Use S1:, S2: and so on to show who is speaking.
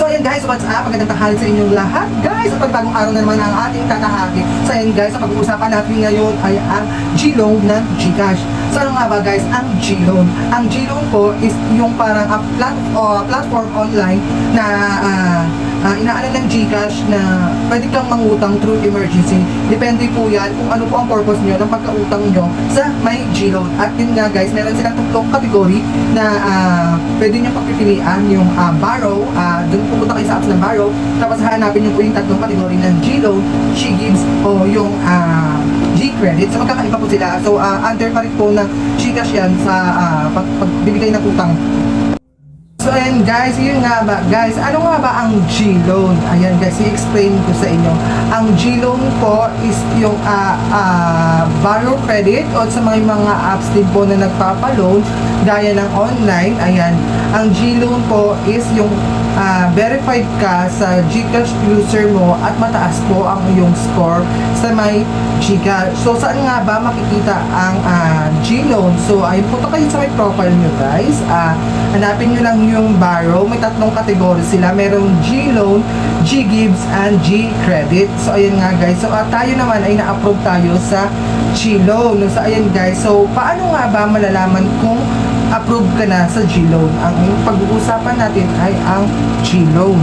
S1: So ayan guys, what's up? Magandang tanghali sa inyong lahat guys. At bagong araw na naman ang ating tatahaki. So ayan guys, ang pag-uusapan natin ngayon ay ang G-Loan ng GCash. So ano nga ba guys, ang G-Loan? Ang G-Loan po is yung parang platform online na inaalam ng GCash na pwede kang mangutang through emergency. Depende po yan kung ano po ang purpose nyo ng pagkautang nyo sa may G-Loan. At yun nga guys, meron silang tatlong kategory na pwede nyo pagpipilian yung borrow. Doon pupunta kayo sa apps ng borrow. Tapos hanapin nyo po yung tatlong kategory ng G-Loan, G-Gives o yung G-Credit. So magkakaiba po sila. So under pa rin po ng GCash yan sa pagbibigay ng utang. So ayan guys, yun nga ba guys, ano nga ba ang G-Loan? Ayan guys, i-explain ko sa inyo. Ang G-Loan po is yung borrow credit o sa mga apps din po na nagpapaloan gaya ng online. Ayan, ang G-Loan po is yung verified ka sa GCash user mo at mataas po ang iyong score sa may GCash. So saan nga ba makikita ang G-Loan? So ayun, punta kayo sa may profile nyo guys. Hanapin nyo lang yung borrow. May tatlong kategory sila. Merong G-Loan, G-Gives, and G-Credit. So ayun nga guys. So tayo naman ay na-approve tayo sa G-Loan. So ayun guys. So paano nga ba malalaman kung approve ka na sa G-Loan? Ang pag-uusapan natin ay ang G-Loan.